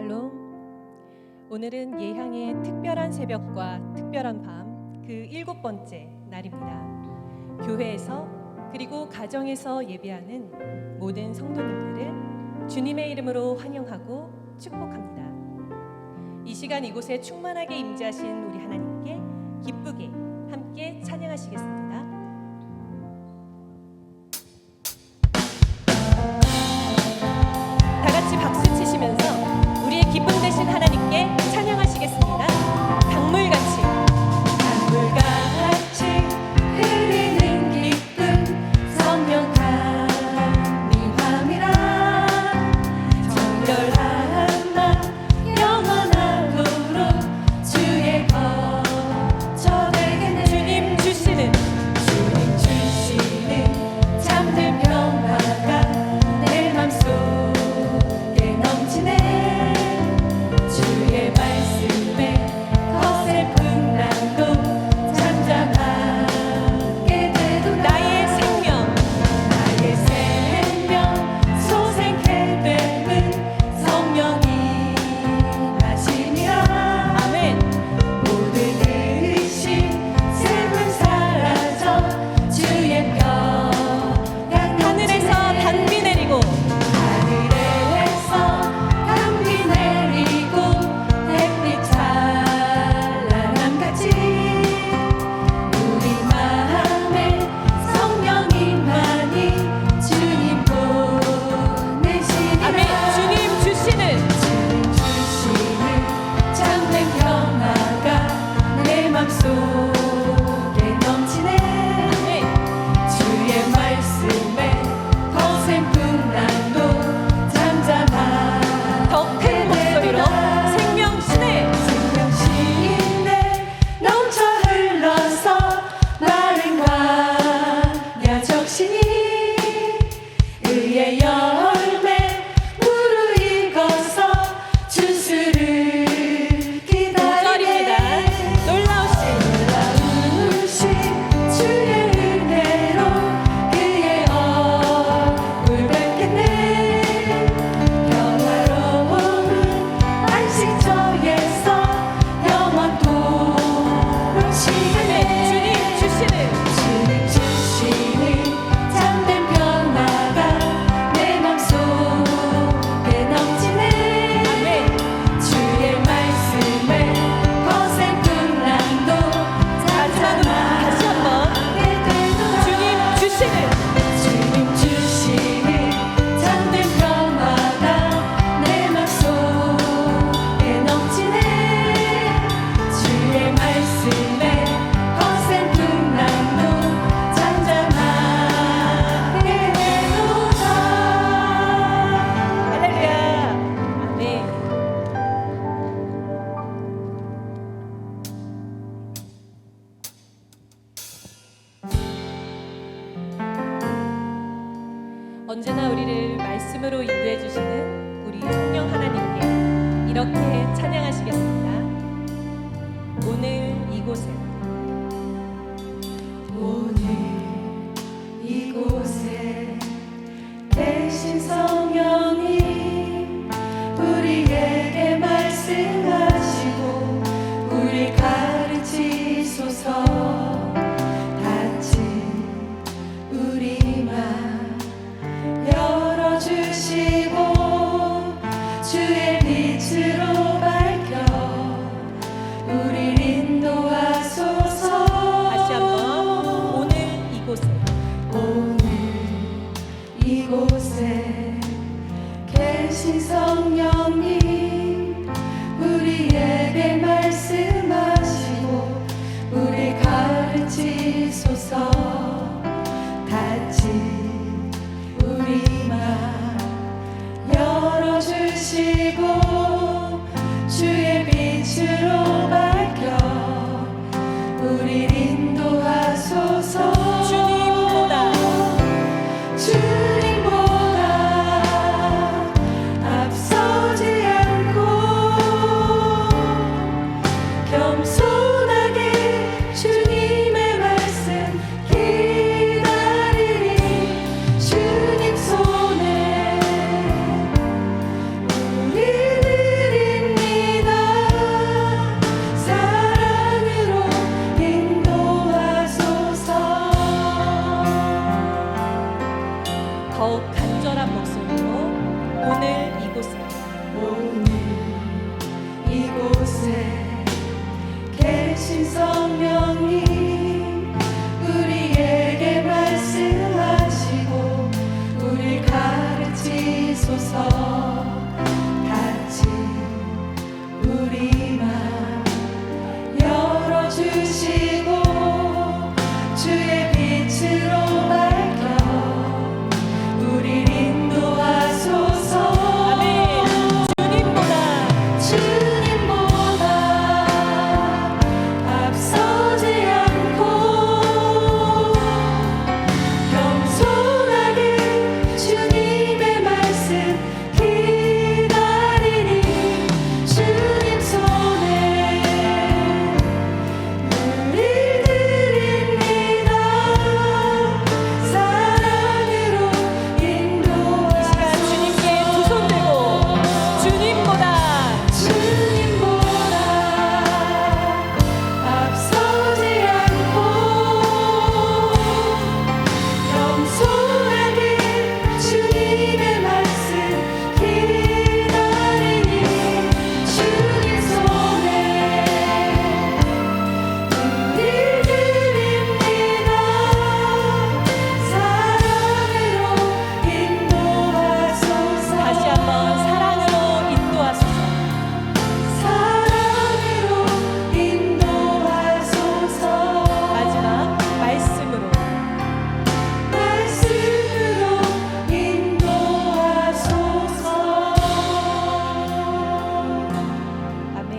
샬롬. 오늘은 예향의 특별한 새벽과 특별한 밤 그 7번째 날입니다. 교회에서 그리고 가정에서 예배하는 모든 성도님들을 주님의 이름으로 환영하고 축복합니다. 이 시간 이곳에 충만하게 임재하신 우리 하나님께 기쁘게 함께 찬양하시겠습니다. 다 같이 박수 치시면서 우리의 기쁨 되신 하나님께 찬양하시겠습니다. 강물같이 흐르는 기쁨 성령 감리함이라 정결한 나 영원하도록 주의 거처되겠네. 주님 주시는 잠든 평화가 내 맘속에 넘치네. 주의 말씀에 거슬픈 난도 잠잠하게 되도 나의 생명 소생케 됨은 성령이 하시니라. 아멘. 모든 의심 슬픔 사라져 주의 평강 하늘에서 단비 내리고 하늘에서 단비 내리고 햇빛 찬란함같이 우리 마음에 성령님만이 주님 보내시니라. 아멘. 주님 주시는 잠든 평화가 내 맘속에 넘치네. 아멘. 주의 말씀에 거센 풍랑도 잠잠하게 더 큰 목소리로 생명 신의 생명신의 넘쳐 흘러서 마른 광야 적시니 의의 열매 무르익어서 준수를 절입니다. 기다리네. 놀라우신 놀라우신 주의 은혜로 그의 얼굴 뵙겠네. 평화로운 안식처에서 영원토록 쉬네. 주님 주시는 주님 주시는 잠든 평화가 내 맘속에 넘치네. 아멘. 주의 말씀에 거센 풍랑도 마지막으로 다시 한번 주님 주시는 주님 주시는 잠든 평화가 내 맘속에 넘치네. 주의 말씀에 거센 풍랑도 잠잠하게 되도다. 할렐루야. 아멘. 언제나 우리를 말씀으로 인도해 주시는 우리 성령 하나님께 이렇게 찬양하시겠습니다. 오늘 이곳에 오늘 이곳에 계신 성령님 우리에게 말씀하시고 우리 가르치소서. 닫힌 우리 맘 열어주시고 주의 빛으로 밝혀 우리를 인도하소서. 다시 한번 오늘 이곳에 오늘 이곳에 계신 성령님 우리에게 말씀하시고 우리 가르치소서. 닫힌 우리 맘 열어주시고 주의 빛으로 밝혀 우리를 인도하소서. 주님보다 주님보다 앞서지 않고 겸손하게 주님의 말씀 기다리니 주님 손에 우리 간절한 목소리로 오늘 이곳에 계신 성령님 우리에게 말씀하시고 우리 가르치소서. 같이 우리 맘 열어주시고 주의 빛으로 밝혀 우리 인도하소서. 아멘. 주님보다 앞서지 않고 겸손하게 주님의 말씀 기다리니 주님 손에 우리 드립니다. 사랑으로 인도하소서. 주님께 두 손 들고 주님보다 앞서지 않고 겸손하게 주님의 말씀 기다리니 주님 손에 우리 드립니다. 사랑으로 인도하소서. 다시 한번 사랑으로 인도하소서. 사랑으로 인도하소서. 마지막 말씀으로 인도하소서. 아멘.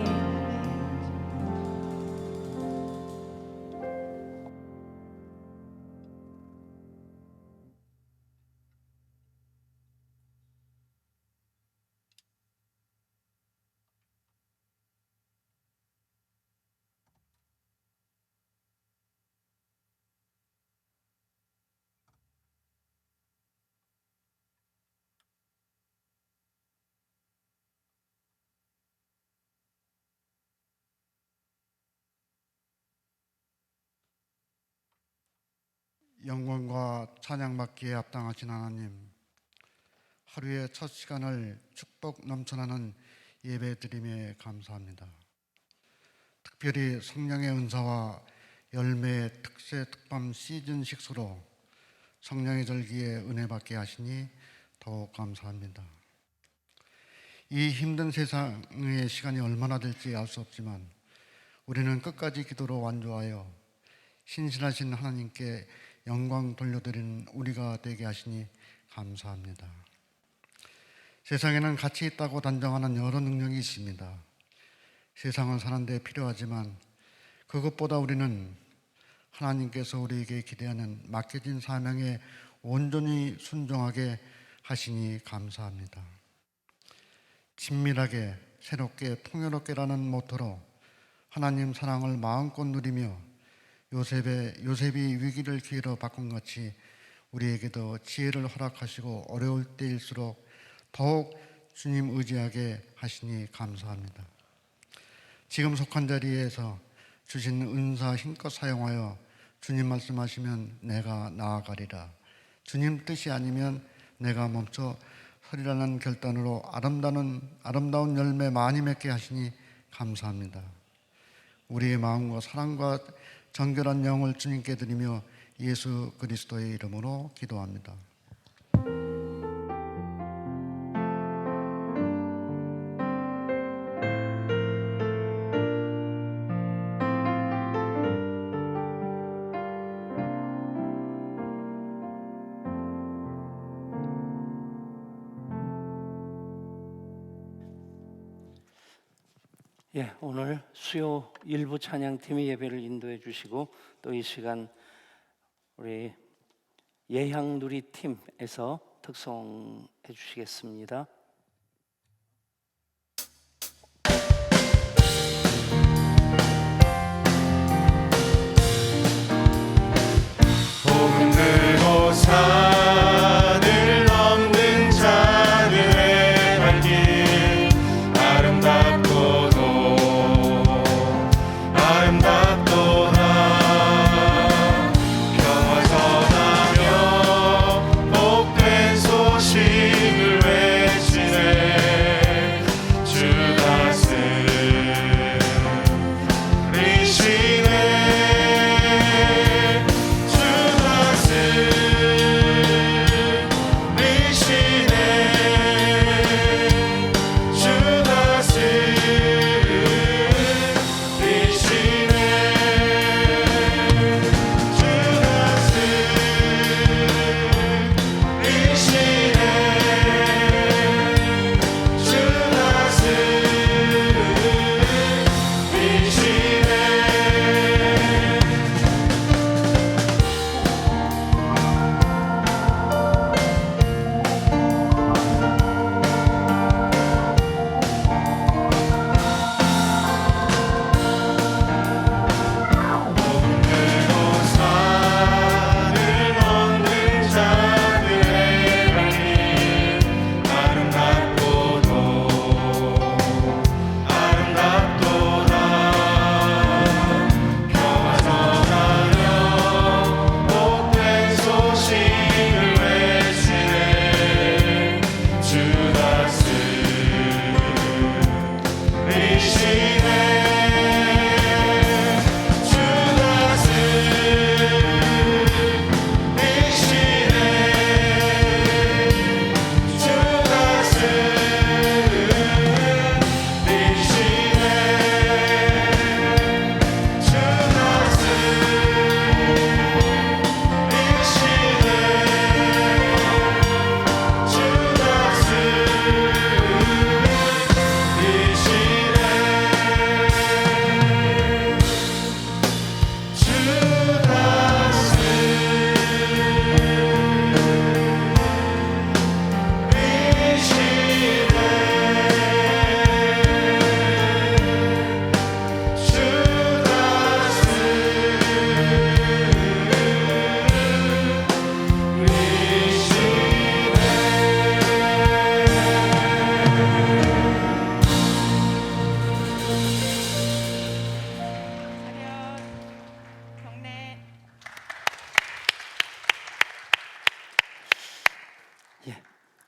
영광과 찬양받기에 합당하신 하나님, 하루의 첫 시간을 축복 넘쳐나는 예배드림에 감사합니다. 특별히 성령의 은사와 열매의 특세 특밤 시즌 식수로 성령의 절기에 은혜 받게 하시니 더욱 감사합니다. 이 힘든 세상의 시간이 얼마나 될지 알 수 없지만 우리는 끝까지 기도로 완주하여 신실하신 하나님께 영광 돌려드리는 우리가 되게 하시니 감사합니다. 세상에는 가치 있다고 단정하는 여러 능력이 있습니다. 세상은 사는 데 필요하지만 그것보다 우리는 하나님께서 우리에게 기대하는 맡겨진 사명에 온전히 순종하게 하시니 감사합니다. 친밀하게 새롭게 풍요롭게라는 모토로 하나님 사랑을 마음껏 누리며 요셉이 위기를 기회로 바꾼 같이 우리에게도 지혜를 허락하시고 어려울 때일수록 더욱 주님 의지하게 하시니 감사합니다. 지금 속한 자리에서 주신 은사 힘껏 사용하여 주님 말씀하시면 내가 나아가리라, 주님 뜻이 아니면 내가 멈춰 서리라는 결단으로 아름다운 열매 많이 맺게 하시니 감사합니다. 우리의 마음과 사랑과 정결한 영을 주님께 드리며 예수 그리스도의 이름으로 기도합니다. 예, 오늘 수요 일부 찬양팀이 예배를 인도해 주시고 또 이 시간 우리 예향누리 팀에서 특송해 주시겠습니다. 복음 들고 산을 넘는 자들의 발길 아름답도다 평화 전하며 복된 소식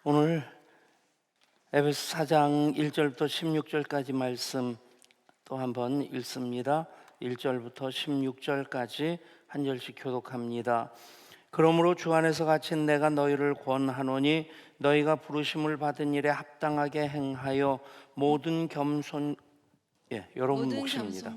오늘 에베소 4장 1절부터 16절까지 말씀 또 한번 읽습니다. 1절부터 16절까지 한 절씩 교독합니다. 그러므로 주 안에서 갇힌 내가 너희를 권하노니 너희가 부르심을 받은 일에 합당하게 행하여 모든 겸손 여러분 몫입니다.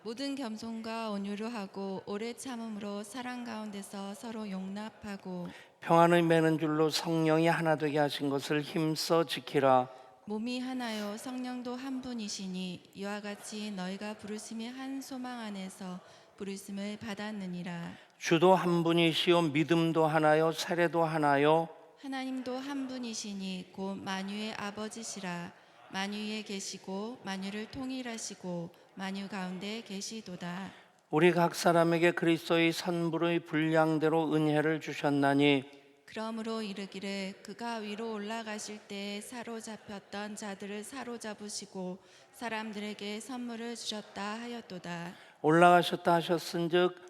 모든 겸손과 온유로 하고 오래 참음으로 사랑 가운데서 서로 용납하고 평안을 매는 줄로 성령이 하나 되게 하신 것을 힘써 지키라. 몸이 하나요 성령도 한 분이시니 이와 같이 너희가 부르심의 한 소망 안에서 부르심을 받았느니라. 주도 한 분이시요 믿음도 하나요 세례도 하나요 하나님도 한 분이시니 곧 만유의 아버지시라. 만유에 계시고 만유를 통일하시고 만유 가운데 계시도다. 우리 각 사람에게 그리스도의 선불의 분량대로 은혜를 주셨나니 그러므로 이르기를 그가 위로 올라가실 때 사로잡혔던 자들을 사로잡으시고 사람들에게 선물을 주셨다 하였도다. 올라가셨다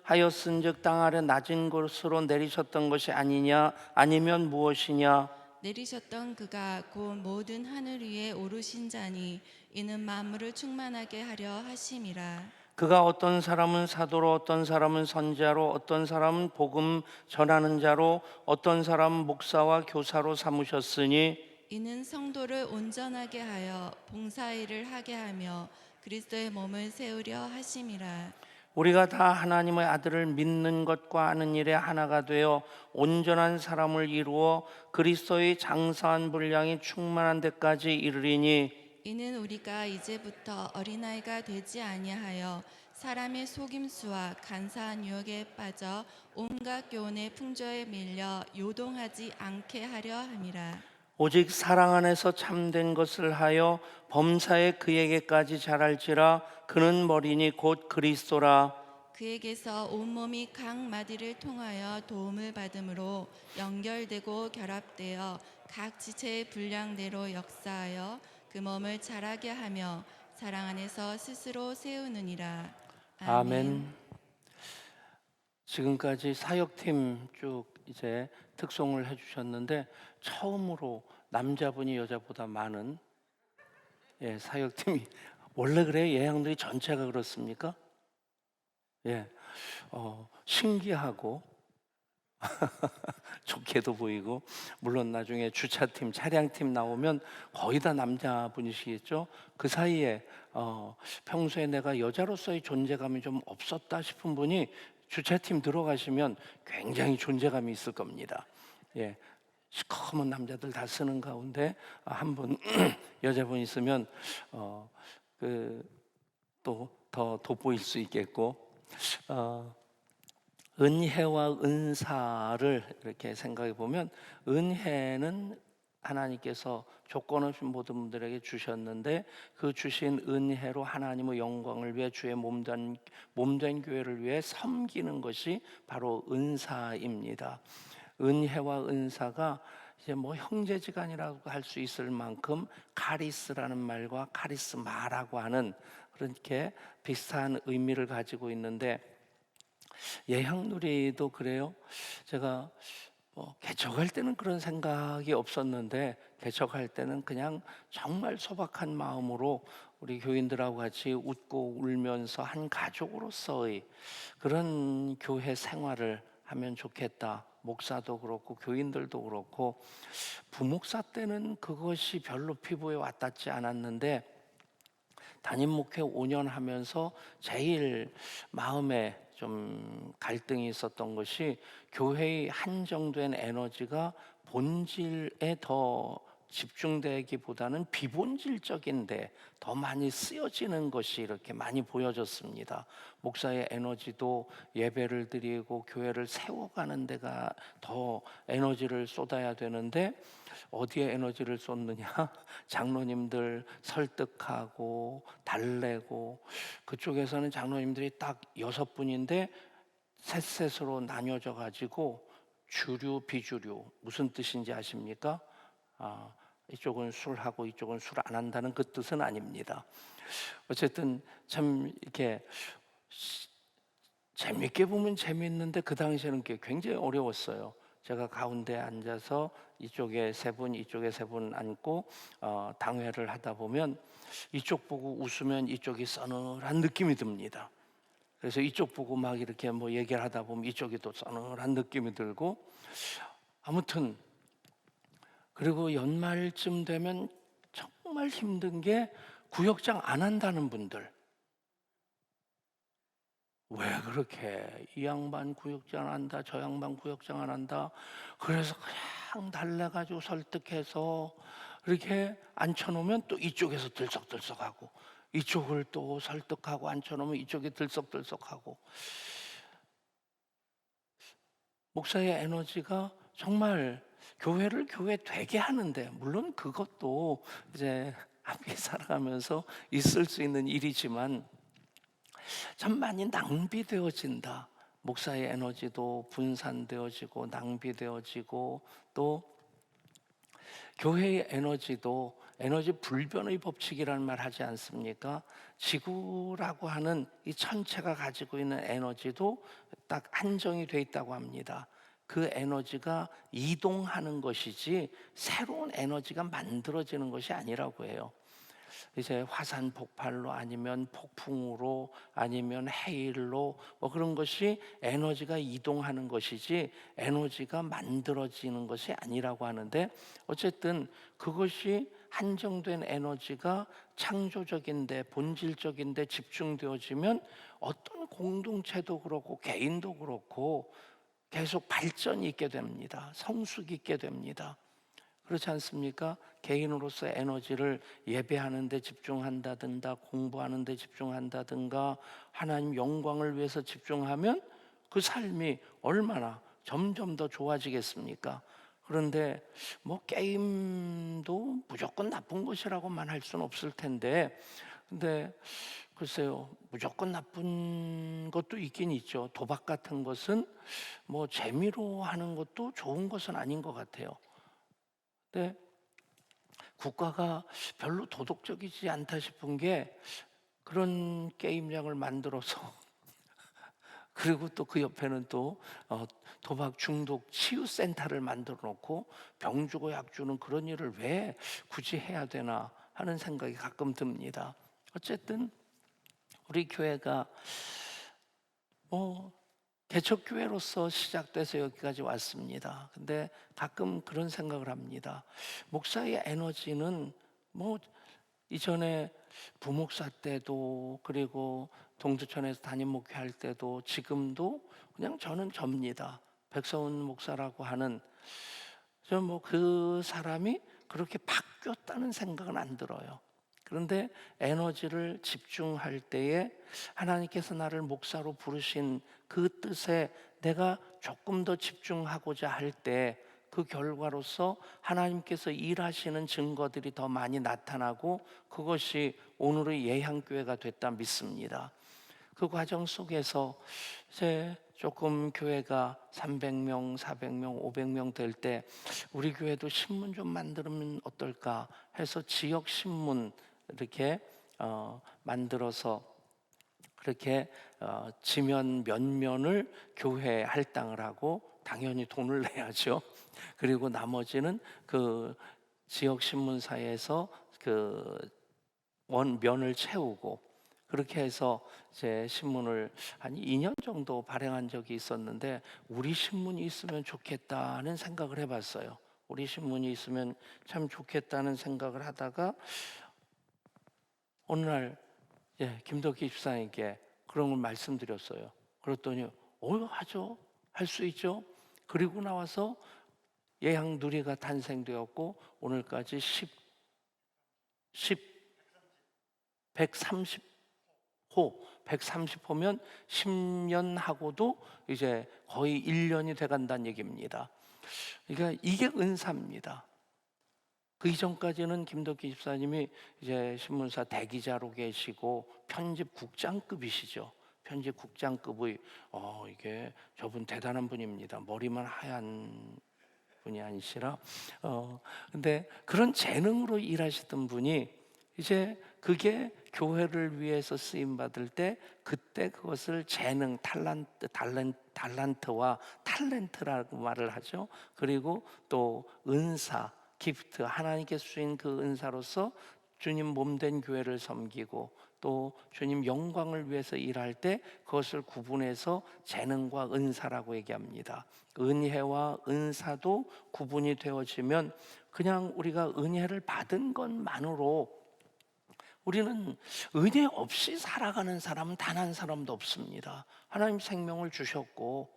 하였은즉 땅 아래 낮은 곳으로 내리셨던 것이 아니냐 아니면 무엇이냐. 내리셨던 그가 곧 모든 하늘 위에 오르신 자니 이는 만물을 충만하게 하려 하심이라. 그가 어떤 사람은 사도로 어떤 사람은 선지자로 어떤 사람은 복음 전하는 자로 어떤 사람은 목사와 교사로 삼으셨으니 이는 성도를 온전하게 하여 봉사일을 하게 하며 그리스도의 몸을 세우려 하심이라. 우리가 다 하나님의 아들을 믿는 것과 아는 일에 하나가 되어 온전한 사람을 이루어 그리스도의 장사한 분량이 충만한 데까지 이르리니 이는 우리가 이제부터 어린아이가 되지 아니하여 사람의 속임수와 간사한 유혹에 빠져 온갖 교훈의 풍조에 밀려 요동하지 않게 하려 함이라. 오직 사랑 안에서 참된 것을 하여 범사에 그에게까지 자랄지라. 그는 머리니 곧 그리스도라. 그에게서 온몸이 각 마디를 통하여 도움을 받음으로 연결되고 결합되어 각 지체의 분량대로 역사하여 그 몸을 자라게 하며 사랑 안에서 스스로 세우느니라. 아멘. 지금까지 사역팀 쭉 이제 특송을 해주셨는데 처음으로 남자분이 여자보다 많은 사역팀이 원래 그래요? 예향들이 전체가 그렇습니까? 신기하고 좋게도 보이고 물론 나중에 주차팀, 차량팀 나오면 거의 다 남자분이시겠죠. 그 사이에 평소에 내가 여자로서의 존재감이 좀 없었다 싶은 분이 주차팀 들어가시면 굉장히 존재감이 있을 겁니다. 시커먼 남자들 다 쓰는 가운데 한 분 여자분 있으면 또 더 돋보일 수 있겠고 은혜와 은사를 이렇게 생각해 보면 교회는 하나님께서 조건 없이 모든 분들에게 주셨는데 그 주신 은혜로 하나님의 영광을 위해 주의 몸된 교회를 위해 섬기는 것이 바로 은사입니다. 은혜와 은사가 이제 뭐 형제지간이라고 할 수 있을 만큼 카리스라는 말과 카리스마라고 하는 그렇게 비슷한 의미를 가지고 있는데 예향누리도 그래요. 제가 개척할 때는 그런 생각이 없었는데 개척할 때는 그냥 정말 소박한 마음으로 우리 교인들하고 같이 웃고 울면서 한 가족으로서의 그런 교회 생활을 하면 좋겠다. 목사도 그렇고 교인들도 그렇고 부목사 때는 그것이 별로 피부에 와닿지 않았는데 담임 목회 5년 하면서 제일 마음에 좀 갈등이 있었던 것이 교회의 한정된 에너지가 본질에 더 집중되기보다는 비본질적인데 더 많이 쓰여지는 것이 이렇게 많이 보여졌습니다. 목사의 에너지도 예배를 드리고 교회를 세워가는 데가 더 에너지를 쏟아야 되는데 어디에 에너지를 쏟느냐? 장로님들 설득하고 달래고 그쪽에서는 장로님들이 딱 6분인데 셋셋으로 나뉘어져 가지고 주류 비주류 무슨 뜻인지 아십니까? 이쪽은 술하고 이쪽은 술 안 한다는 그 뜻은 아닙니다. 어쨌든 참 이렇게 재밌게 보면 재밌는데 그 당시에는 굉장히 어려웠어요. 제가 가운데 앉아서 이쪽에 세 분, 이쪽에 세 분 앉고 당회를 하다 보면 이쪽 보고 웃으면 이쪽이 서늘한 느낌이 듭니다. 그래서 이쪽 보고 막 이렇게 뭐 얘기를 하다 보면 이쪽이 또 서늘한 느낌이 들고, 아무튼 그리고 연말쯤 되면 정말 힘든 게 구역장 안 한다는 분들. 왜 그렇게 이 양반 구역장 안 한다, 저 양반 구역장 안 한다. 그래서 그냥 달래가지고 설득해서 이렇게 앉혀놓으면 또 이쪽에서 들썩들썩하고, 이쪽을 또 설득하고 앉혀놓으면 이쪽이 들썩들썩하고. 목사의 에너지가 정말 교회를 교회 되게 하는데, 물론 그것도 이제 함께 살아가면서 있을 수 있는 일이지만 참 많이 낭비되어진다. 목사의 에너지도 분산되어지고 낭비되어지고, 또 교회의 에너지도 에너지 불변의 법칙이라는 말 하지 않습니까? 지구라고 하는 이 천체가 가지고 있는 에너지도 딱 한정이 돼 있다고 합니다. 그 에너지가 이동하는 것이지 새로운 에너지가 만들어지는 것이 아니라고 해요. 이제 화산 폭발로 아니면 폭풍으로 아니면 해일로 뭐 그런 것이 에너지가 이동하는 것이지 에너지가 만들어지는 것이 아니라고 하는데, 어쨌든 그것이 한정된 에너지가 창조적인데 본질적인데 집중되어지면 어떤 공동체도 그렇고 개인도 그렇고 계속 발전이 있게 됩니다. 성숙이 있게 됩니다. 그렇지 않습니까? 개인으로서 에너지를 예배하는 데 집중한다든가 공부하는 데 집중한다든가 하나님 영광을 위해서 집중하면 그 삶이 얼마나 점점 더 좋아지겠습니까? 그런데 뭐 게임도 무조건 나쁜 것이라고만 할 수는 없을 텐데, 근데 글쎄요, 무조건 나쁜 것도 있긴 있죠. 도박 같은 것은 뭐 재미로 하는 것도 좋은 것은 아닌 것 같아요. 근데 국가가 별로 도덕적이지 않다 싶은 게 그런 게임장을 만들어서 그리고 또 그 옆에는 또 도박 중독 치유 센터를 만들어 놓고 병 주고 약 주는 그런 일을 왜 굳이 해야 되나 하는 생각이 가끔 듭니다. 어쨌든 우리 교회가 개척교회로서 시작돼서 여기까지 왔습니다. 근데 가끔 그런 생각을 합니다. 목사의 에너지는 뭐 이전에 부목사 때도, 그리고 동두천에서 담임 목회할 때도, 지금도 그냥 저는 접니다. 백서훈 목사라고 하는 그 사람이 그렇게 바뀌었다는 생각은 안 들어요. 그런데 에너지를 집중할 때에 하나님께서 나를 목사로 부르신 그 뜻에 내가 조금 더 집중하고자 할 때 그 결과로서 하나님께서 일하시는 증거들이 더 많이 나타나고, 그것이 오늘의 예향교회가 됐다 믿습니다. 그 과정 속에서 이제 조금 교회가 300명, 400명, 500명 될 때 우리 교회도 신문 좀 만들면 어떨까 해서 지역 신문 이렇게 만들어서 그렇게 지면 몇 면을 교회에 할당을 하고, 당연히 돈을 내야죠. 그리고 나머지는 그 지역 신문사에서 그 면을 채우고, 그렇게 해서 제 신문을 한 2년 정도 발행한 적이 있었는데, 우리 신문이 있으면 좋겠다는 생각을 해봤어요. 우리 신문이 있으면 참 좋겠다는 생각을 하다가 어느 날 김덕희 집사님께 그런 걸 말씀드렸어요. 그랬더니 하죠. 할 수 있죠. 그리고 나와서 예향 누리가 탄생되었고 오늘까지 130호면 10년 하고도 이제 거의 1년이 돼간다는 얘기입니다. 그러니까 이게 은사입니다. 그 이전까지는 김덕기 집사님이 이제 신문사 대기자로 계시고 편집국장급이시죠. 편집국장급의 이게 저분 대단한 분입니다. 머리만 하얀 분이 아니시라 근데 그런 재능으로 일하시던 분이 이제 그게 교회를 위해서 쓰임 받을 때 그때 그것을 재능, 달란트와 탤런트라고 말을 하죠. 그리고 또 은사, 기프트, 하나님께 주신 그 은사로서 주님 몸된 교회를 섬기고 또 주님 영광을 위해서 일할 때 그것을 구분해서 재능과 은사라고 얘기합니다. 은혜와 은사도 구분이 되어지면 그냥 우리가 은혜를 받은 것만으로 우리는 은혜 없이 살아가는 사람은 단 한 사람도 없습니다. 하나님 생명을 주셨고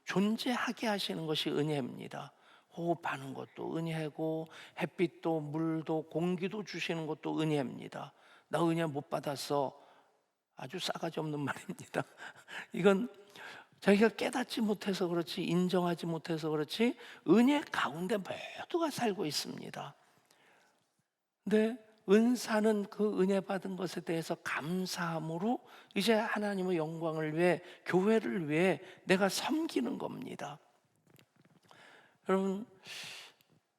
존재하게 하시는 것이 은혜입니다. 호흡하는 것도 은혜고 햇빛도 물도 공기도 주시는 것도 은혜입니다. 나 은혜 못 받았어. 아주 싸가지 없는 말입니다. 이건 자기가 깨닫지 못해서 그렇지, 인정하지 못해서 그렇지, 은혜 가운데 모두가 살고 있습니다. 근데 은사는 그 은혜 받은 것에 대해서 감사함으로 이제 하나님의 영광을 위해, 교회를 위해 내가 섬기는 겁니다. 여러분,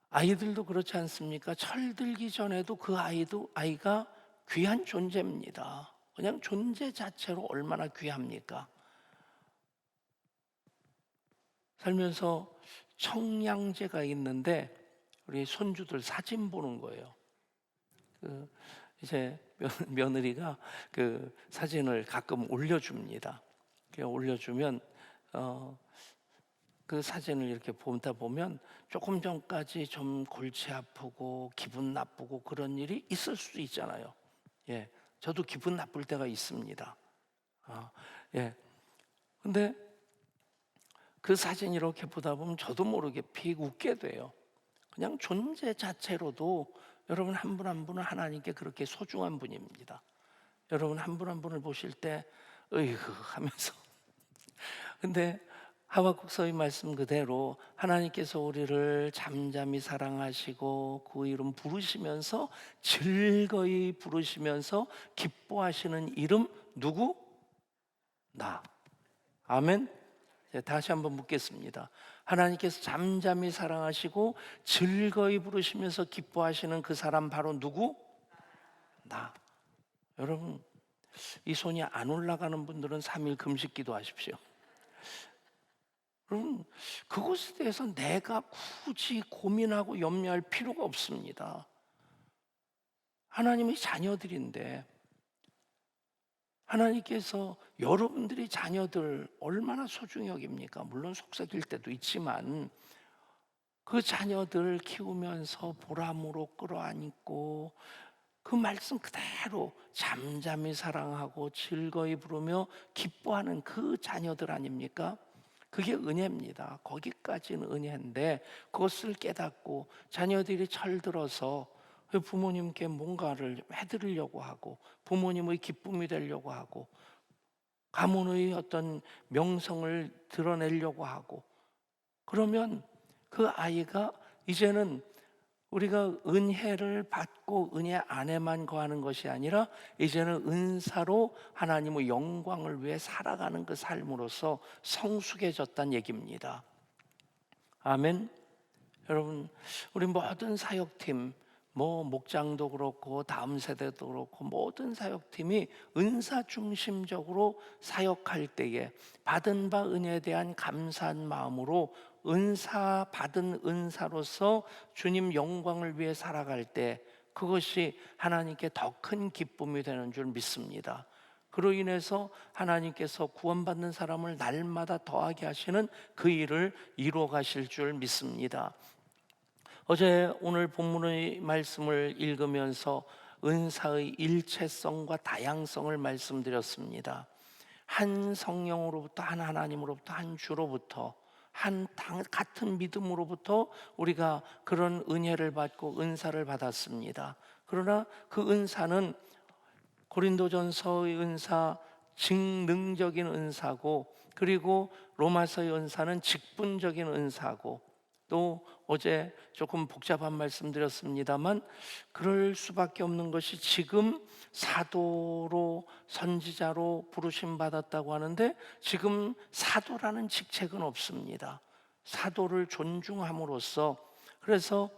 아이들도 그렇지 않습니까? 철들기 전에도 그 아이가 귀한 존재입니다. 그냥 존재 자체로 얼마나 귀합니까? 살면서 청량제가 있는데 우리 손주들 사진 보는 거예요. 이제 며느리가 그 사진을 가끔 올려줍니다. 올려주면 그 사진을 이렇게 보다 보면 조금 전까지 좀 골치 아프고 기분 나쁘고 그런 일이 있을 수도 있잖아요. 예, 저도 기분 나쁠 때가 있습니다. 예, 근데 그 사진 이렇게 보다 보면 저도 모르게 픽 웃게 돼요. 그냥 존재 자체로도 여러분 한 분 한 분은 하나님께 그렇게 소중한 분입니다. 여러분 한 분 한 분을 보실 때 으이그 하면서 근데 하박국서의 말씀 그대로 하나님께서 우리를 잠잠히 사랑하시고 그 이름 부르시면서 즐거이 부르시면서 기뻐하시는 이름 누구? 나. 아멘. 다시 한번 묻겠습니다. 하나님께서 잠잠히 사랑하시고 즐거이 부르시면서 기뻐하시는 그 사람 바로 누구? 나. 여러분, 이 손이 안 올라가는 분들은 3일 금식 기도하십시오. 여러분, 그것에 대해서 내가 굳이 고민하고 염려할 필요가 없습니다. 하나님의 자녀들인데 하나님께서 여러분들이 자녀들 얼마나 소중히 여깁니까? 물론 속삭일 때도 있지만 그 자녀들 키우면서 보람으로 끌어안고 그 말씀 그대로 잠잠히 사랑하고 즐거이 부르며 기뻐하는 그 자녀들 아닙니까? 그게 은혜입니다. 거기까지는 은혜인데 그것을 깨닫고 자녀들이 철들어서 부모님께 뭔가를 해드리려고 하고 부모님의 기쁨이 되려고 하고 가문의 어떤 명성을 드러내려고 하고 그러면 그 아이가 이제는 우리가 은혜를 받고 은혜 안에만 거하는 것이 아니라 이제는 은사로 하나님의 영광을 위해 살아가는 그 삶으로서 성숙해졌다는 얘기입니다. 아멘. 여러분, 우리 모든 사역팀 목장도 그렇고 다음 세대도 그렇고 모든 사역팀이 은사 중심적으로 사역할 때에 받은 바 은혜에 대한 감사한 마음으로 은사 받은 은사로서 주님 영광을 위해 살아갈 때 그것이 하나님께 더 큰 기쁨이 되는 줄 믿습니다. 그로 인해서 하나님께서 구원받는 사람을 날마다 더하게 하시는 그 일을 이루어 가실 줄 믿습니다. 어제 오늘 본문의 말씀을 읽으면서 은사의 일체성과 다양성을 말씀드렸습니다. 한 성령으로부터 한 하나님으로부터 한 주로부터 한 같은 믿음으로부터 우리가 그런 은혜를 받고 은사를 받았습니다. 그러나 그 은사는 고린도전서의 은사 직능적인 은사고 그리고 로마서의 은사는 직분적인 은사고 또 어제 조금 복잡한 말씀 드렸습니다만 그럴 수밖에 없는 것이 지금 사도로 선지자로 부르심 받았다고 하는데 지금 사도라는 직책은 없습니다. 사도를 존중함으로써 그래서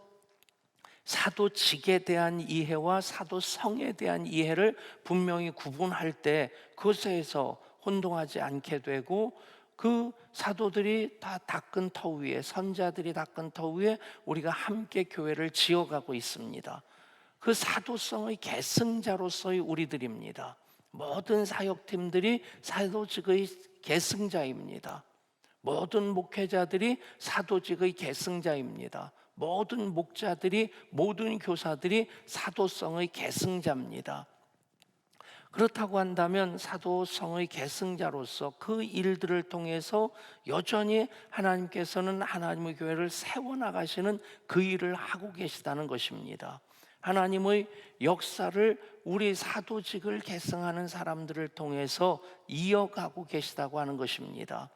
사도직에 대한 이해와 사도성에 대한 이해를 분명히 구분할 때 그것에서 혼동하지 않게 되고, 그 사도들이 다 닦은 터 위에, 선자들이 닦은 터 위에 우리가 함께 교회를 지어가고 있습니다. 그 사도성의 계승자로서의 우리들입니다. 모든 사역팀들이 사도직의 계승자입니다. 모든 목회자들이 사도직의 계승자입니다. 모든 목자들이, 모든 교사들이 사도성의 계승자입니다. 그렇다고 한다면 사도성의 계승자로서 그 일들을 통해서 여전히 하나님께서는 하나님의 교회를 세워나가시는 그 일을 하고 계시다는 것입니다. 하나님의 역사를 우리 사도직을 계승하는 사람들을 통해서 이어가고 계시다고 하는 것입니다.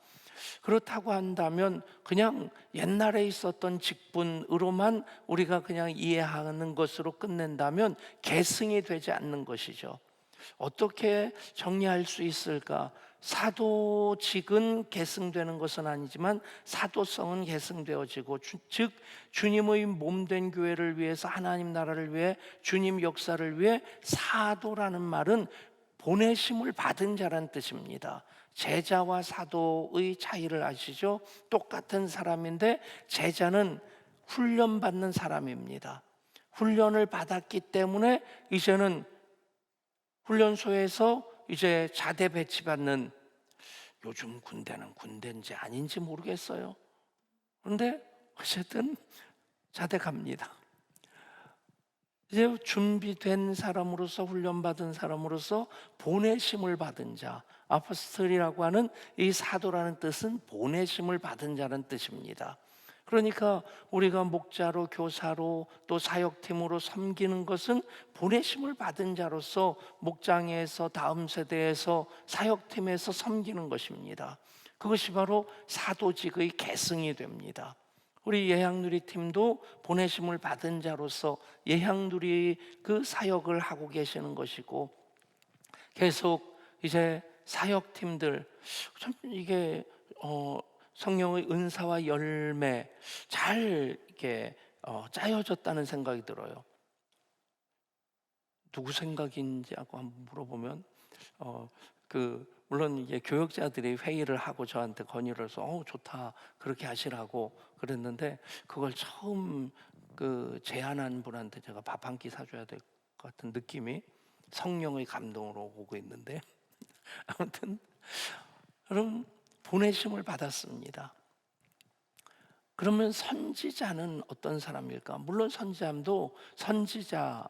그렇다고 한다면 그냥 옛날에 있었던 직분으로만 우리가 그냥 이해하는 것으로 끝낸다면 계승이 되지 않는 것이죠. 어떻게 정리할 수 있을까? 사도직은 계승되는 것은 아니지만 사도성은 계승되어지고, 즉 주님의 몸된 교회를 위해서, 하나님 나라를 위해, 주님 역사를 위해 사도라는 말은 보내심을 받은 자라는 뜻입니다. 제자와 사도의 차이를 아시죠? 똑같은 사람인데 제자는 훈련받는 사람입니다. 훈련을 받았기 때문에 이제는 훈련소에서 이제 자대 배치받는, 요즘 군대는 군대인지 아닌지 모르겠어요. 그런데 어쨌든 자대 갑니다. 이제 준비된 사람으로서, 훈련받은 사람으로서 보내심을 받은 자, 아포스톨이라고 하는 이 사도라는 뜻은 보내심을 받은 자라는 뜻입니다. 그러니까 우리가 목자로, 교사로, 또 사역팀으로 섬기는 것은 보내심을 받은 자로서 목장에서, 다음 세대에서, 사역팀에서 섬기는 것입니다. 그것이 바로 사도직의 계승이 됩니다. 우리 예향누리 팀도 보내심을 받은 자로서 예향누리 그 사역을 하고 계시는 것이고, 계속 이제 사역팀들, 참 이게 성령의 은사와 열매 잘 이렇게 짜여졌다는 생각이 들어요. 누구 생각인지 하고 한번 물어보면 물론 이게 교역자들이 회의를 하고 저한테 건의를 해서 좋다, 그렇게 하시라고 그랬는데, 그걸 처음 제안한 분한테 제가 밥 한 끼 사줘야 될 것 같은 느낌이 성령의 감동으로 오고 있는데 아무튼 여러분, 보내심을 받았습니다. 그러면 선지자는 어떤 사람일까? 물론 선지자도 선지자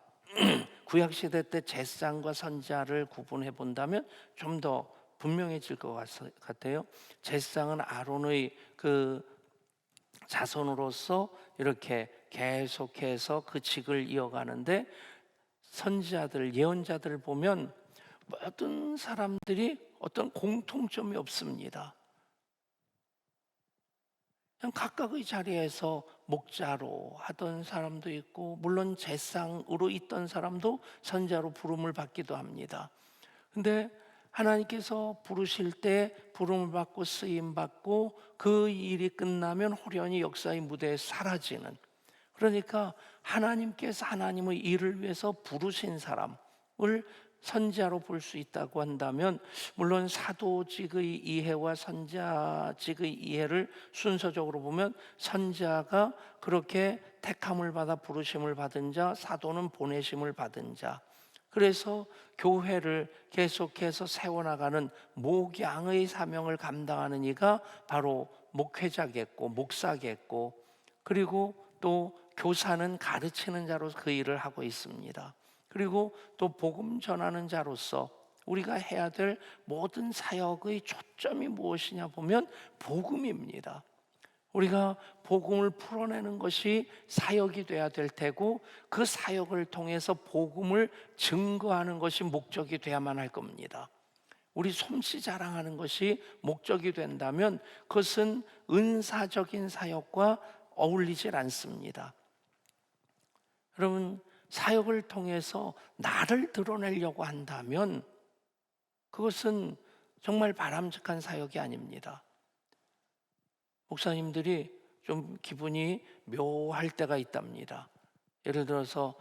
구약시대 때 제사장과 선지자를 구분해 본다면 좀 더 분명해질 것 같아요. 제사장은 아론의 그 자손으로서 이렇게 계속해서 그 직을 이어가는데, 선지자들, 예언자들을 보면 모든 사람들이 어떤 공통점이 없습니다. 그냥 각각의 자리에서 목자로 하던 사람도 있고, 물론 제사장으로 있던 사람도 선지자로 부름을 받기도 합니다. 근데 하나님께서 부르실 때 부름을 받고 쓰임 받고 그 일이 끝나면 호련히 역사의 무대에 사라지는, 그러니까 하나님께서 하나님의 일을 위해서 부르신 사람을 선지자로 볼 수 있다고 한다면, 물론 사도직의 이해와 선지자직의 이해를 순서적으로 보면 선지자가 그렇게 택함을 받아 부르심을 받은 자, 사도는 보내심을 받은 자, 그래서 교회를 계속해서 세워나가는 목양의 사명을 감당하는 이가 바로 목회자겠고 목사겠고, 그리고 또 교사는 가르치는 자로서 그 일을 하고 있습니다. 그리고 또 복음 전하는 자로서 우리가 해야 될 모든 사역의 초점이 무엇이냐 보면 복음입니다. 우리가 복음을 풀어내는 것이 사역이 돼야 될 테고, 그 사역을 통해서 복음을 증거하는 것이 목적이 돼야만 할 겁니다. 우리 솜씨 자랑하는 것이 목적이 된다면 그것은 은사적인 사역과 어울리질 않습니다. 여러분, 사역을 통해서 나를 드러내려고 한다면 그것은 정말 바람직한 사역이 아닙니다. 목사님들이 좀 기분이 묘할 때가 있답니다. 예를 들어서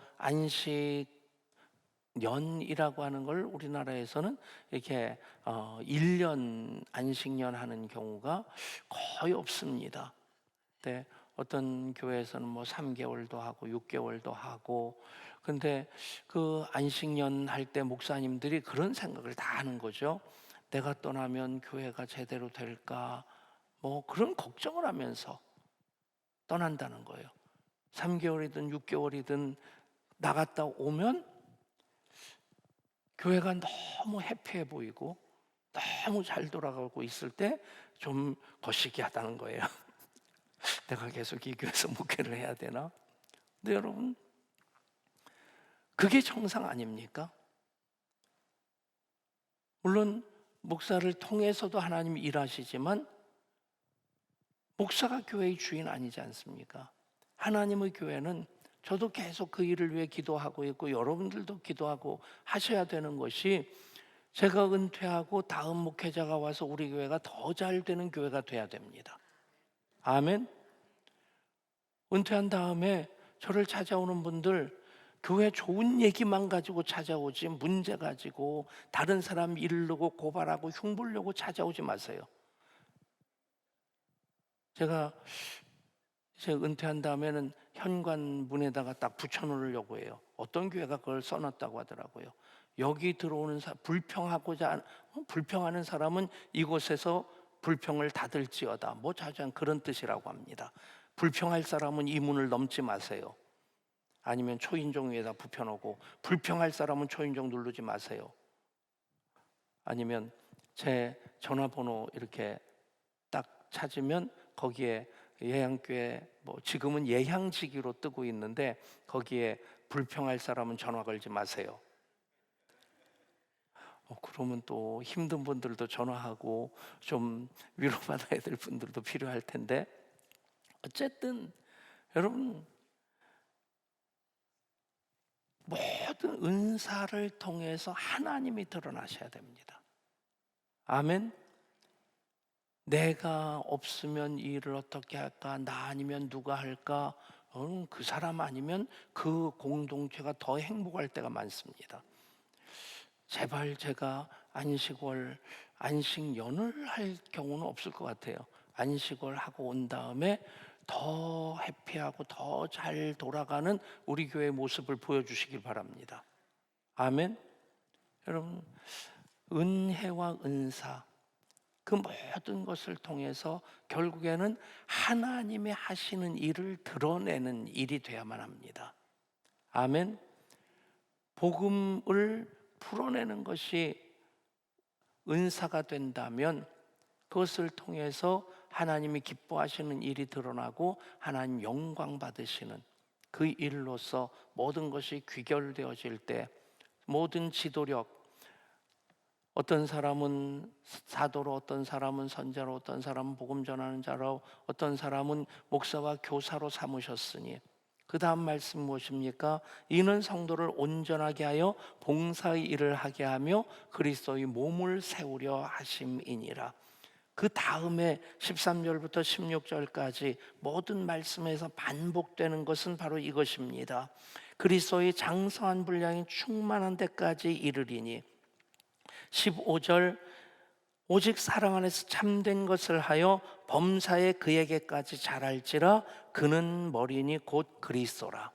안식년이라고 하는 걸 우리나라에서는 이렇게 1년 안식년 하는 경우가 거의 없습니다. 근데 어떤 교회에서는 뭐 3개월도 하고 6개월도 하고, 근데 그 안식년 할 때 목사님들이 그런 생각을 다 하는 거죠. 내가 떠나면 교회가 제대로 될까, 뭐 그런 걱정을 하면서 떠난다는 거예요. 3개월이든 6개월이든 나갔다 오면 교회가 너무 해피해 보이고 너무 잘 돌아가고 있을 때 좀 거시기하다는 거예요. 내가 계속 이 교회에서 목회를 해야 되나? 근데 여러분, 그게 정상 아닙니까? 물론 목사를 통해서도 하나님이 일하시지만 목사가 교회의 주인 아니지 않습니까? 하나님의 교회는 저도 계속 그 일을 위해 기도하고 있고 여러분들도 기도하고 하셔야 되는 것이, 제가 은퇴하고 다음 목회자가 와서 우리 교회가 더 잘 되는 교회가 돼야 됩니다. 아멘. 은퇴한 다음에 저를 찾아오는 분들, 교회 좋은 얘기만 가지고 찾아오지 문제 가지고 다른 사람 이르고 고발하고 흉보려고 찾아오지 마세요. 제가 이제 은퇴한 다음에는 현관문에다가 딱 붙여놓으려고 해요. 어떤 교회가 그걸 써놨다고 하더라고요. 여기 들어오는 불평하는 사람은 이곳에서 불평을 닫을지어다, 뭐 자주한 그런 뜻이라고 합니다. 불평할 사람은 이 문을 넘지 마세요. 아니면 초인종 위에다 붙여놓고, 불평할 사람은 초인종 누르지 마세요. 아니면 제 전화번호 이렇게 딱 찾으면 거기에 예향교회, 뭐 지금은 예향지기로 뜨고 있는데 거기에 불평할 사람은 전화 걸지 마세요. 그러면 또 힘든 분들도 전화하고 좀 위로받아야 될 분들도 필요할 텐데, 어쨌든 여러분, 모든 은사를 통해서 하나님이 드러나셔야 됩니다. 아멘. 내가 없으면 이 일을 어떻게 할까? 나 아니면 누가 할까? 그 사람 아니면 그 공동체가 더 행복할 때가 많습니다. 제발 제가 안식년을 할 경우는 없을 것 같아요. 안식을 하고 온 다음에 더 해피하고 더 잘 돌아가는 우리 교회의 모습을 보여주시길 바랍니다. 아멘. 여러분, 은혜와 은사, 그 모든 것을 통해서 결국에는 하나님이 하시는 일을 드러내는 일이 되어야만 합니다. 아멘. 복음을 풀어내는 것이 은사가 된다면 그것을 통해서 하나님이 기뻐하시는 일이 드러나고 하나님 영광 받으시는 그 일로서 모든 것이 귀결되어질 때, 모든 지도력, 어떤 사람은 사도로, 어떤 사람은 선자로, 어떤 사람은 복음 전하는 자로, 어떤 사람은 목사와 교사로 삼으셨으니, 그 다음 말씀 무엇입니까? 이는 성도를 온전하게 하여 봉사의 일을 하게 하며 그리스도의 몸을 세우려 하심이니라. 그 다음에 13절부터 16절까지 모든 말씀에서 반복되는 것은 바로 이것입니다. 그리스도의 장성한 분량이 충만한 데까지 이르리니, 15절, 오직 사랑 안에서 참된 것을 하여 범사에 그에게까지 자랄지라. 그는 머리니 곧 그리스도라.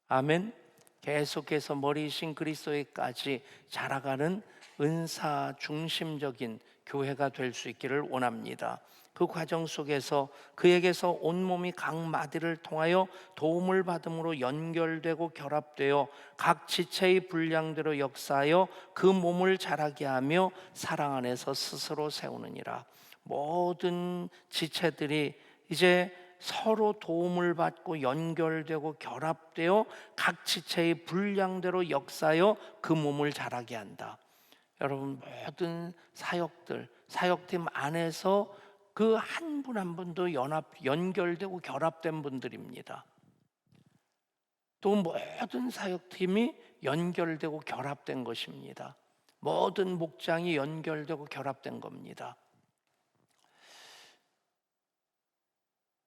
아멘. 계속해서 머리이신 그리스도에까지 자라가는 은사 중심적인 교회가 될 수 있기를 원합니다. 그 과정 속에서 그에게서 온몸이 각 마디를 통하여 도움을 받음으로 연결되고 결합되어 각 지체의 분량대로 역사하여 그 몸을 자라게 하며 사랑 안에서 스스로 세우느니라. 모든 지체들이 이제 서로 도움을 받고 연결되고 결합되어 각 지체의 분량대로 역사하여 그 몸을 자라게 한다. 여러분, 모든 사역팀 안에서 그 한 분 한 분도 연결되고 결합된 분들입니다. 또 모든 사역팀이 연결되고 결합된 것입니다. 모든 목장이 연결되고 결합된 겁니다.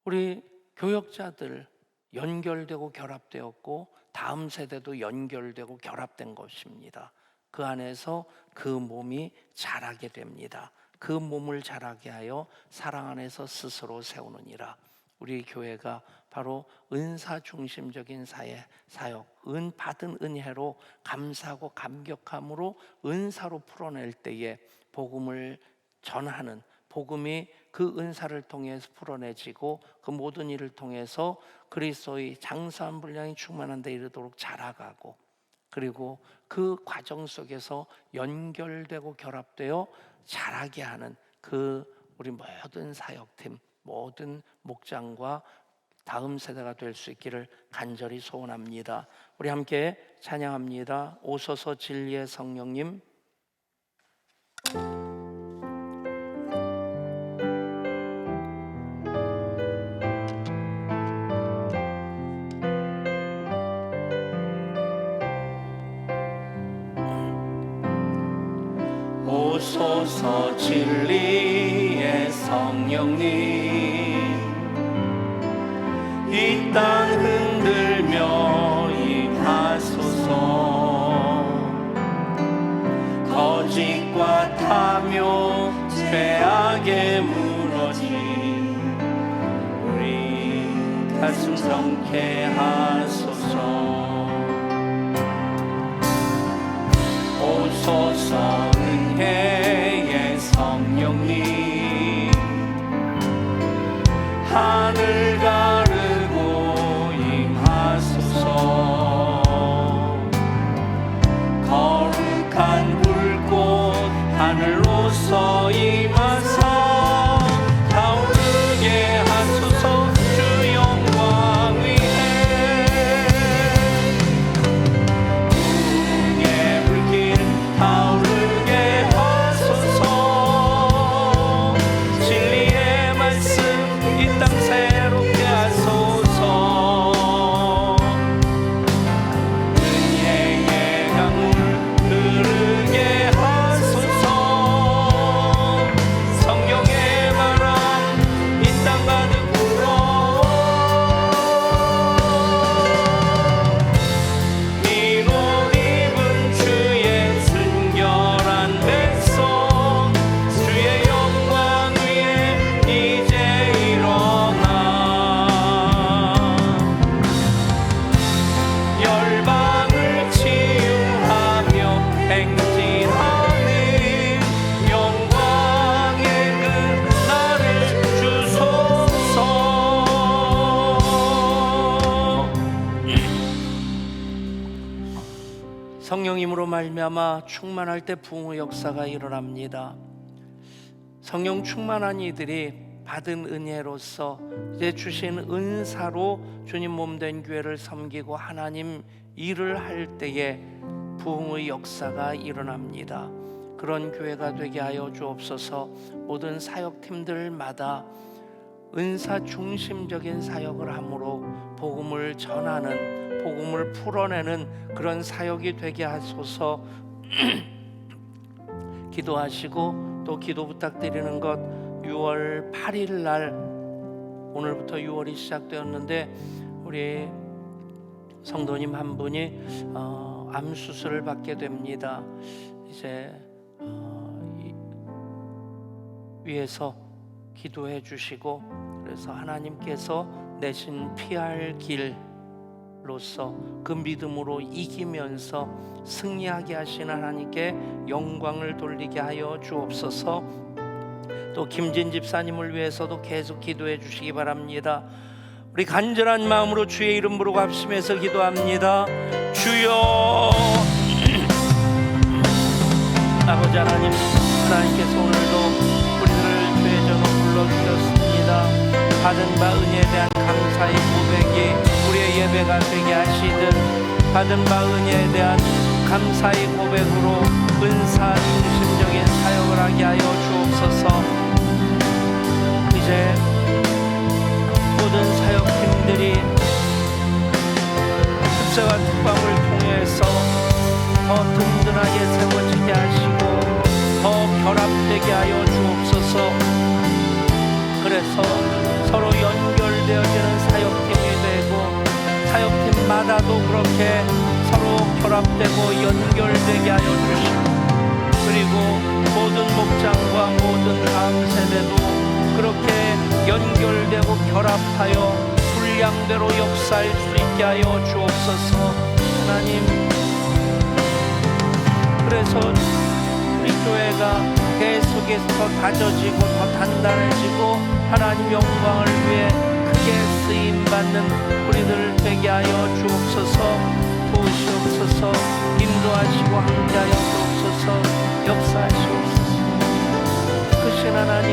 우리 교역자들, 연결되고 결합되었고 다음 세대도 연결되고 결합된 것입니다. 그 안에서 그 몸이 자라게 됩니다. 그 몸을 자라게 하여 사랑 안에서 스스로 세우느니라. 우리 교회가 바로 은사 중심적인 사역, 받은 은혜로 감사하고 감격함으로 은사로 풀어낼 때에 복음을 전하는, 복음이 그 은사를 통해서 풀어내지고 그 모든 일을 통해서 그리스도의 장사한 분량이 충만한 데 이르도록 자라가고, 그리고 그 과정 속에서 연결되고 결합되어 자라게 하는 그 우리 모든 사역팀, 모든 목장과 다음 세대가 될 수 있기를 간절히 소원합니다. 우리 함께 찬양합니다. 오소서 진리의 성령님. 오소서 진리의 성령님, 이 땅 흔들며 임하소서. 거짓과 탐욕 죄악에 무너진 우리 가슴 성케 하소서. 오소서 은혜의 성령님, 하늘 가르고 임하소서. 거룩한 불꽃 하늘로서 임하사 타오르게 하소서. 주 영광 위에 부흥의 불길 타오르게 하소서. 진리의 말씀 이 땅 새롭게 하소서. 은혜의 강물 흐르게 하소서. 성령의 바람 이 땅 가득 불어 이로 입은 주의 순결한 백성, 주의 영광 위에 이제 일어나 열방을 치유하며 행진하는 영광의 그 날을 주소서. 성령님으로 말미암아 충만할 때 부흥의 역사가 일어납니다. 성령 충만한 이들이 받은 은혜로서 이제 주신 은사로 주님 몸된 교회를 섬기고 하나님 일을 할 때에 부흥의 역사가 일어납니다. 그런 교회가 되게 하여 주옵소서. 모든 사역팀들마다 은사 중심적인 사역을 함으로 복음을 전하는, 복음을 풀어내는 그런 사역이 되게 하소서. 기도하시고 또 기도 부탁드리는 것, 6월 8일 날, 오늘부터 6월이 시작되었는데 우리 성도님 한 분이 암 수술을 받게 됩니다. 이제 위에서 기도해 주시고, 그래서 하나님께서 내신 피할 길로서 그 믿음으로 이기면서 승리하게 하신 하나님께 영광을 돌리게 하여 주옵소서. 또 김진 집사님을 위해서도 계속 기도해 주시기 바랍니다. 우리 간절한 마음으로 주의 이름 부르고 합심해서 기도합니다. 주여, 아버지 하나님, 하나님께서 오늘도 우리들을 주의 전으로 불러주셨습니다. 받은 바 은혜에 대한 감사의 고백이 우리의 예배가 되게 하시듯, 받은 바 은혜에 대한 감사의 고백으로 은사 중심적인 사역을 하게 하여 주옵소서. 이제 모든 사역팀들이 특사와 특방을 통해서 더 든든하게 세워지게 하시고 더 결합되게 하여 주옵소서. 그래서 서로 연결되어지는 사역팀이 되고 날마다도 그렇게 서로 결합되고 연결되게 하여 주시고, 그리고 모든 목장과 모든 다음 세대도 그렇게 연결되고 결합하여 분량대로 역사할 수 있게 하여 주옵소서. 하나님, 그래서 우리 교회가 계속해서 더 다져지고 더 단단해지고 하나님 영광을 위해 크게 쓰임받는 우리들 되게 하여 주옵소서. 도우시옵소서. 인도하시고 함께하여 주옵소서. 역사하시옵소서. 크신 하나님,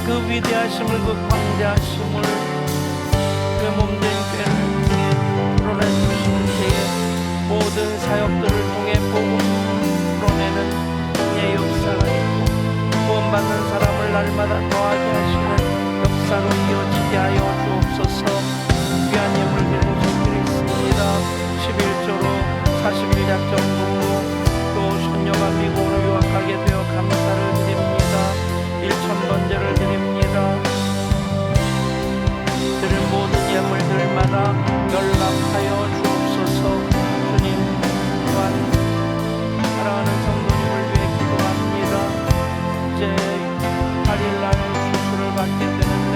그 위대하심을, 그 광대하심을 그 몸된 교회를 통해 풀어내주시는 때에 모든 사역들을 통해 복음 풀어내는 의 역사가 있고 구원받는 사람을 날마다 더하게 하시는 역사로 이어지게 하여 주옵소서. 귀한 예물 드리겠습니다. 11조로 41작정 공로 또 손녀가 미국으로 유학하게 되어 감사를 드립니다. 1,000번제를 드립니다. 드린 모든 예물들마다 연락하여 주옵소서. 주님 또한 사랑하는 성도님을 위해 기도합니다. 이제 8일날 수술을 받게 되는데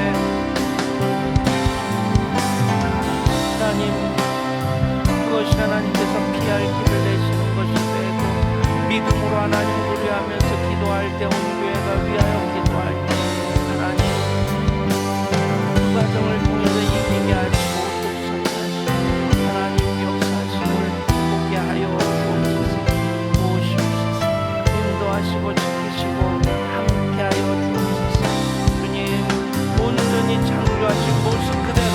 하나님, 그것이 하나님께서 피할 길을 내시는 것이 되고 믿음으로 하나님 우려하면서 기도할 때 온 교회가 위하여 기도할 때 하나님 그 과정을 통해서 이기게 하시고 돕소서. 하나님 역사하심을 보게 하여 주옵소서. 도우시옵소서. 인도하시고 지키시고 함께하여 주옵소서. 주님, 온전히 창조하신 모습 그대로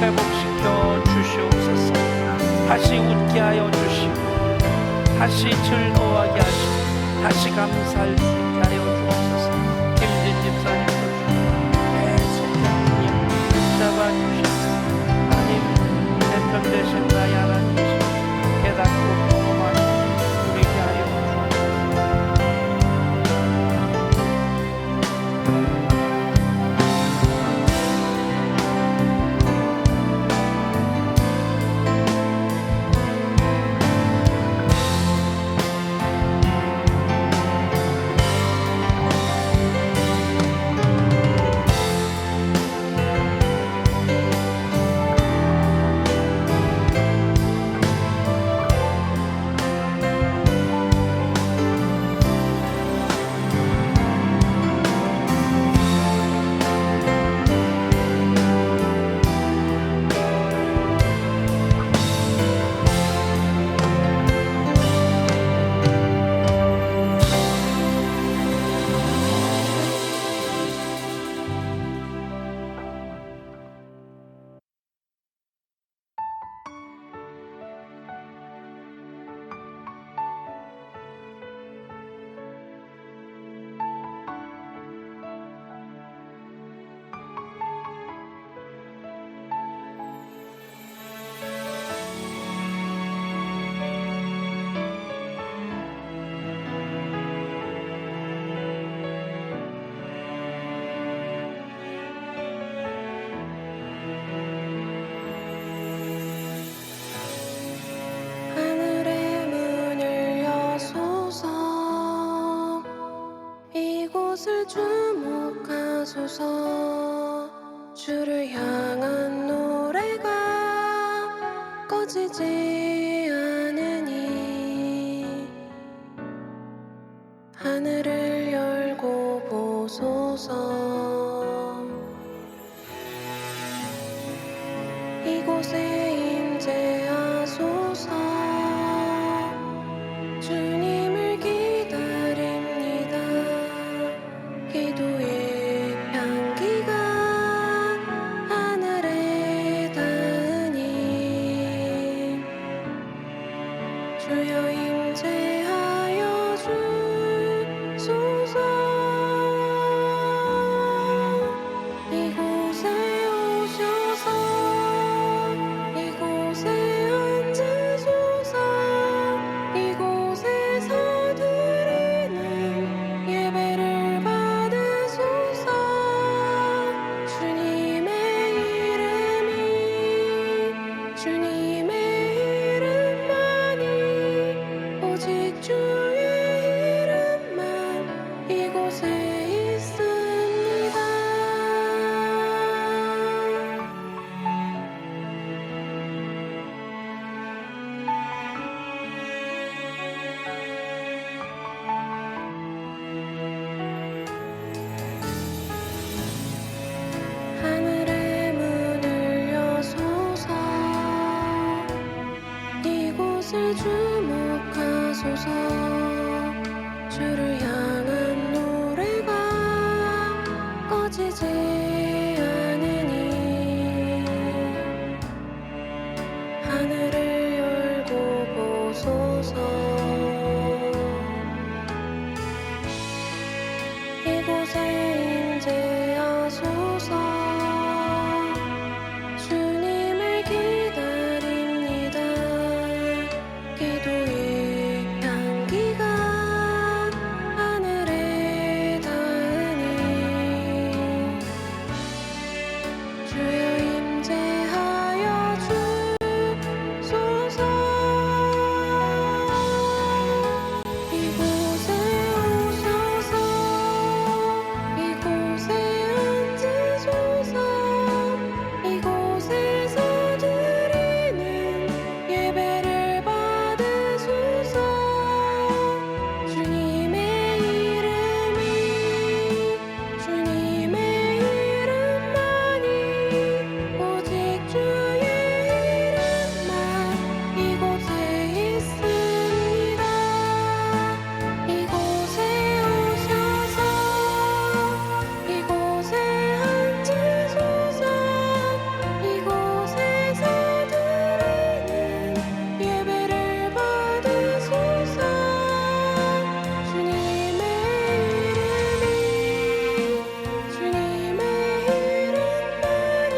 회복시켜 주시옵소서. 다시 웃게 하여 주시고 다시 즐거워하게 하시고 다시 감사할 수 있게 하여 주옵소서. 김진 집사님도 계속 하나님 붙잡아 주셔서 하나님 대편 되신 나의 하나님이시고 깨닫고 경험하고 누리게 하여 하늘의 문을 여소서. 이곳을 주목하소서. 주를 향한 노래가 꺼지지 않으니 하늘을 열고 보소서. 이곳에 임재하소서. 주님을 기다립니다. 기도의 향기가 하늘에 닿으니 주여 임재하여 주소서. 이곳에 오셔서 이곳에 앉으소서. 이곳에서 드리는 예배를 받으소서. 주님의 이름이 주님의 이름만이 오직 주의 이름만 이곳에 있습니다. 하늘의 문을 여소서 이곳을 주목하소서 주를 향한 노래가 꺼지지 않으니 하늘을 열고 보소서 이곳에 임재하소서 주님을 기다립니다. 기도의 향기가 하늘에 닿으니 주여 임재하여 주소서. 이곳에 오셔서 이곳에 앉으소서. 이곳에서 드리는 예배를 받으소서. 주님의 이름이 주님의 이름만이 오직 주의 이름만 이곳에 있습니다. 이곳에 오셔서 이곳에 앉으소서. 이곳에서 드리는 예배를 받으소서. 주님의 이름이 주님의 이름만이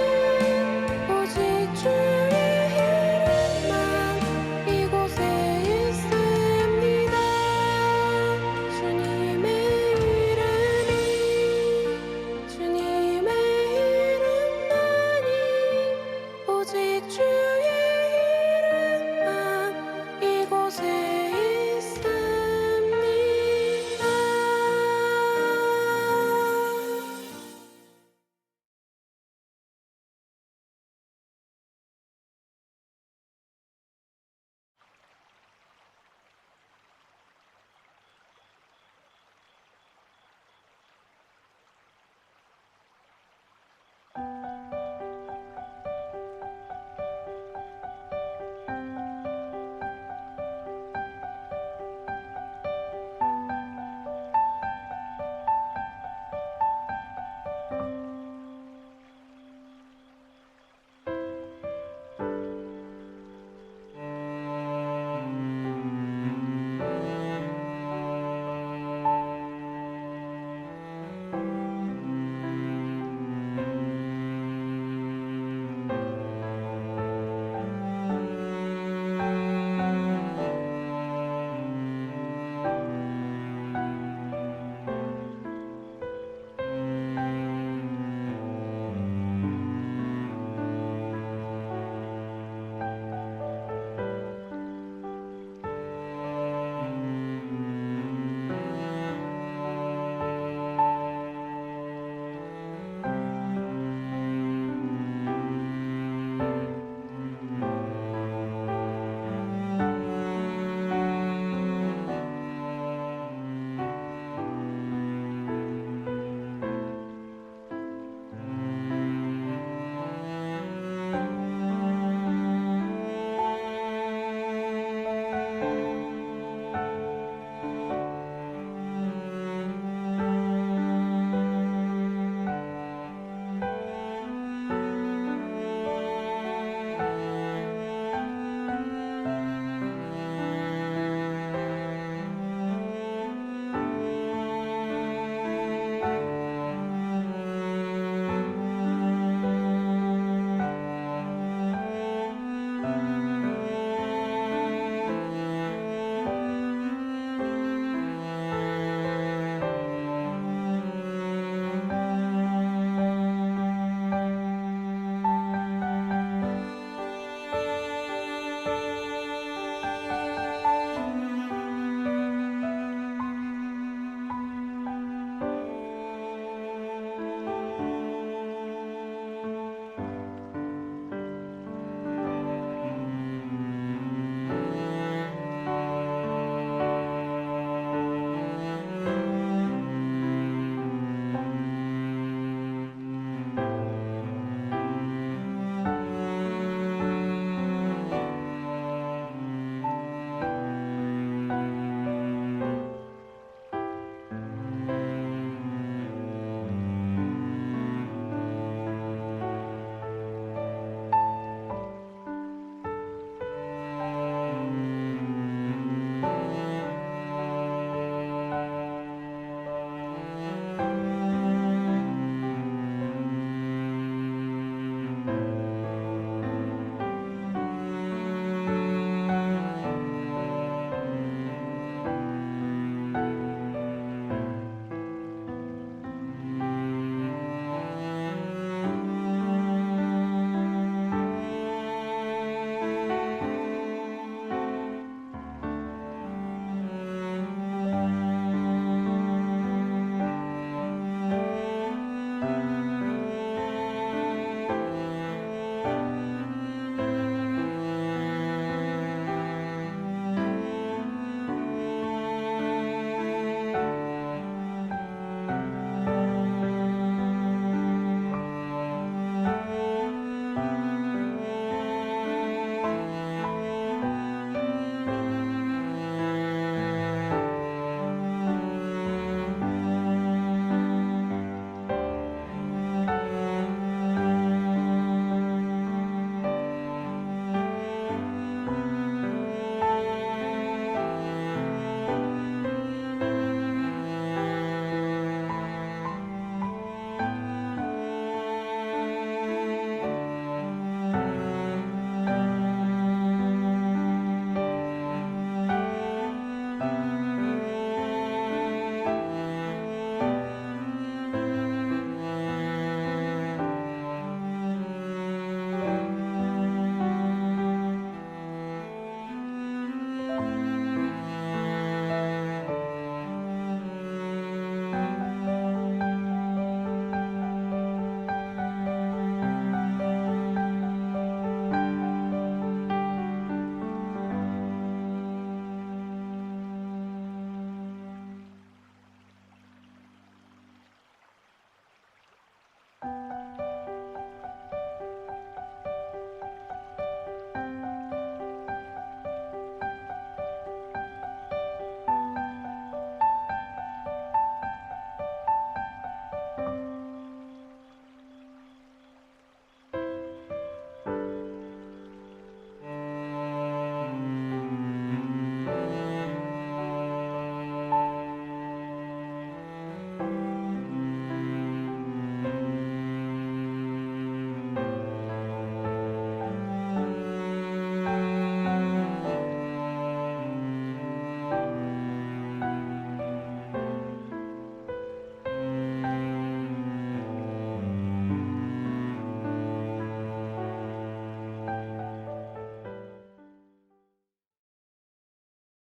오직 주의 이름만 이곳에 있습니다. 주님의 이름이 주님의 이름만이 오직 주의 이름만 이곳에 있습니다.